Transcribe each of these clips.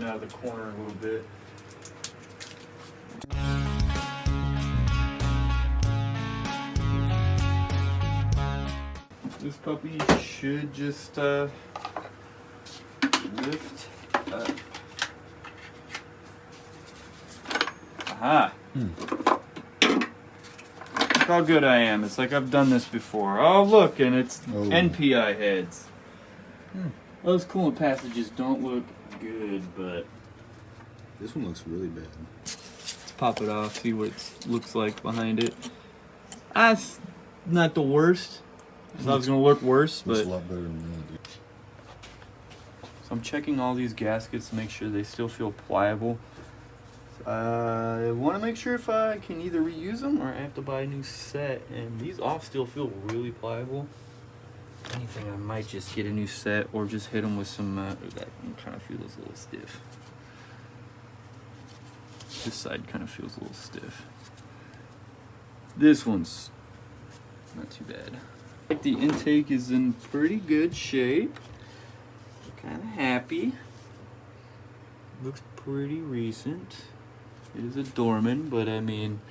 out of the corner a little bit. This puppy should just lift up. Aha! Look how good I am. It's like I've done this before. Oh, look, and it's NPI heads. Those coolant passages don't look good, but this one looks really bad. let's pop it off, see what it looks like behind it. That's not the worst. I thought it was going to look worse, but it's a lot better than that, dude. So I'm checking all these gaskets to make sure they still feel pliable. I want to make sure if I can either reuse them or I have to buy a new set, and these off still feel really pliable. If anything, I might just get a new set or just hit them with some, that one kind of feels a little stiff. This side kind of feels a little stiff. This one's not too bad. I think the intake is in pretty good shape. Kind of happy. Looks pretty recent. It is a Dorman, but I mean,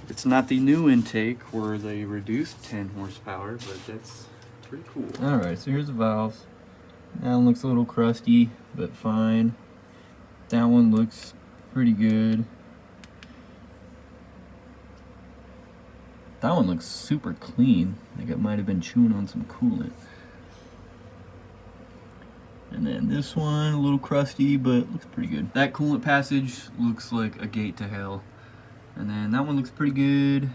it's not the new intake where they reduced 10 horsepower, but that's pretty cool. Alright, so here's the valves. That one looks a little crusty, but fine. That one looks pretty good. That one looks super clean. Like it might have been chewing on some coolant. And then this one, a little crusty, but looks pretty good. That coolant passage looks like a gate to hell. And then that one looks pretty good.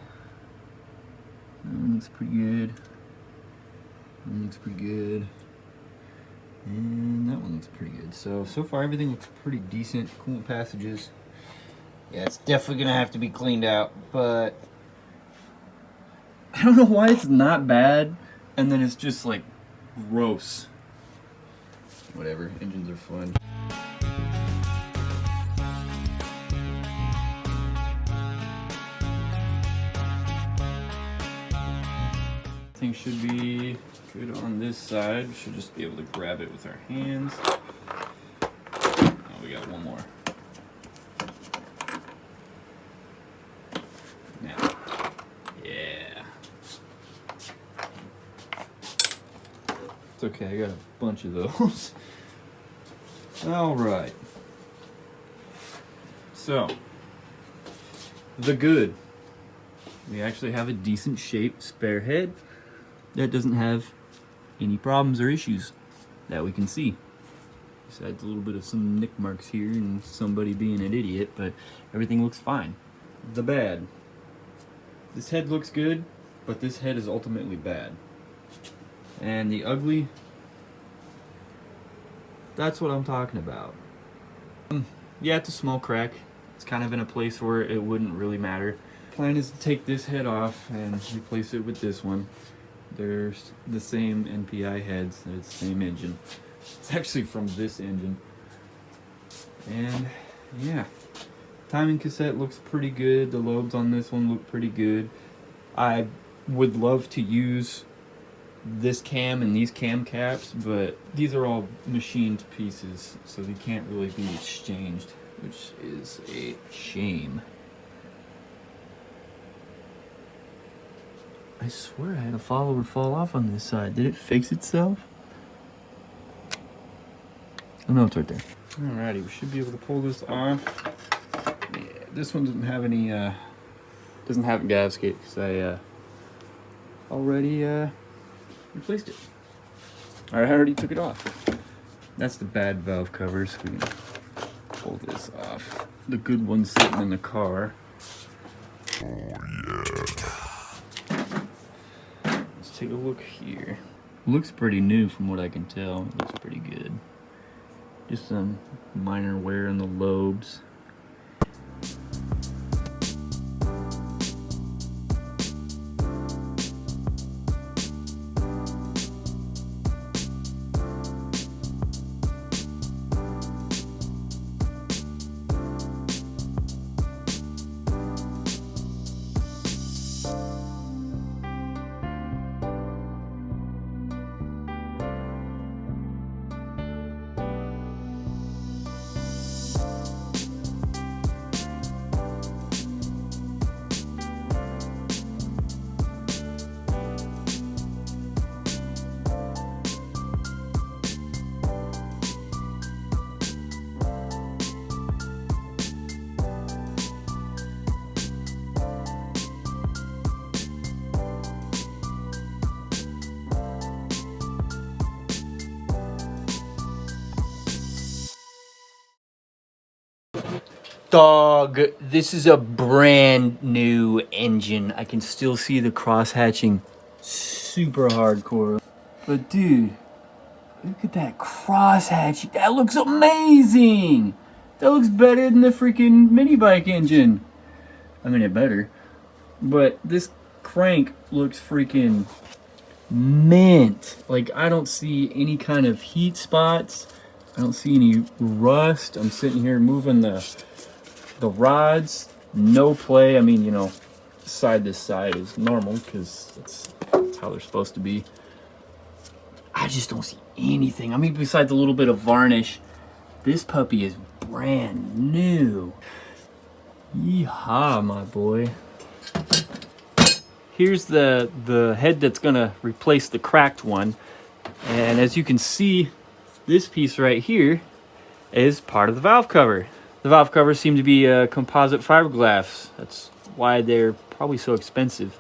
That one looks pretty good. That one looks pretty good. And that one looks pretty good. So far everything looks pretty decent. Coolant passages. Yeah, it's definitely gonna have to be cleaned out, but I don't know why it's not bad, and then it's just like gross. Whatever, engines are fun. Thing should be good on this side. We should just be able to grab it with our hands. Oh, we got one more. Now, yeah. It's okay, I got a bunch of those. Alright. So, the good. We actually have a decent shaped spare head that doesn't have any problems or issues that we can see. Besides a little bit of some nick marks here and somebody being an idiot, but everything looks fine. The bad. This head looks good, but this head is ultimately bad. And the ugly, that's what I'm talking about. Yeah, it's a small crack. It's kind of in a place where it wouldn't really matter. Plan is to take this head off and replace it with this one. They're the same NPI heads, it's the same engine. It's actually from this engine. And yeah, timing cassette looks pretty good. The lobes on this one look pretty good. I would love to use this cam and these cam caps, but these are all machined pieces, so they can't really be exchanged, which is a shame. I swear I had a follower fall off on this side. Did it fix itself? Oh no, it's right there. Alrighty, we should be able to pull this off. Yeah, this one doesn't have any, doesn't have a gasket because I already replaced it. I already took it off. That's the bad valve covers. We can pull this off. The good one's sitting in the car. Oh yeah. Let's take a look here. Looks pretty new from what I can tell. It looks pretty good. Just some minor wear in the lobes. Dog, this is a brand new engine. I can still see the cross hatching super hardcore. But dude, look at that cross hatching. That looks amazing. That looks better than the freaking mini bike engine. I mean, it better. But this crank looks freaking mint. Like, I don't see any kind of heat spots. I don't see any rust. I'm sitting here moving the rods, no play. I mean, you know, side to side is normal because that's how they're supposed to be. I just don't see anything. I mean, besides a little bit of varnish, this puppy is brand new. Yeehaw, my boy. Here's the head that's gonna replace the cracked one. And as you can see, this piece right here is part of the valve cover. The valve covers seem to be composite fiberglass. That's why they're probably so expensive.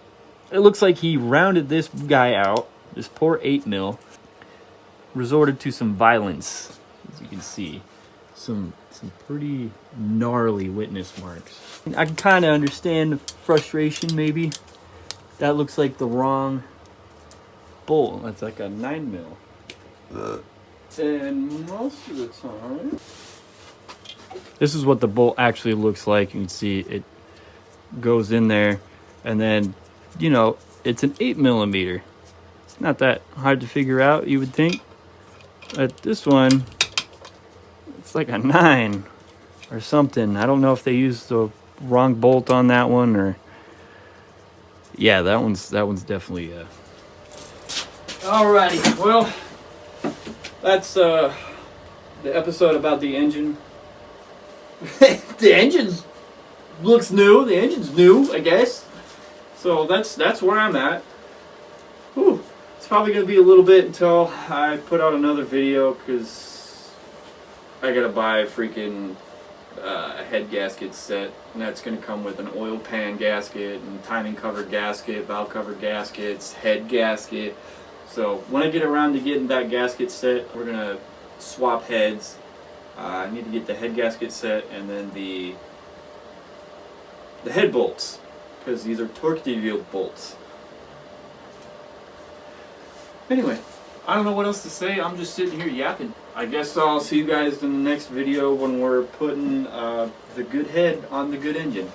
It looks like he rounded this guy out, this poor 8mm, resorted to some violence, as you can see. Some pretty gnarly witness marks. I can kind of understand the frustration, maybe. That looks like the wrong bolt. That's like a 9mm. And most of the time, this is what the bolt actually looks like. You can see it goes in there, and then, you know, it's an 8mm. It's not that hard to figure out, you would think. But this one, it's like a 9 or something. I don't know if they used the wrong bolt on that one, or yeah, that one's definitely Alrighty, well, that's the episode about the engine. The engine looks new. The engine's new, I guess. So that's where I'm at. Whew. It's probably gonna be a little bit until I put out another video, because I gotta buy a freaking head gasket set, and that's gonna come with an oil pan gasket and timing cover gasket, valve cover gaskets, head gasket. So when I get around to getting that gasket set, we're gonna swap heads. I need to get the head gasket set, and then the head bolts, because these are Torque-Deviate bolts. Anyway, I don't know what else to say. I'm just sitting here yapping. I guess I'll see you guys in the next video when we're putting the good head on the good engine.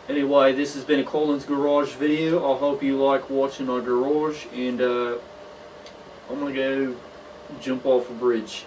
Anyway, this has been a Colin's Garage video. I hope you like watching our garage, and I'm gonna go jump off a bridge.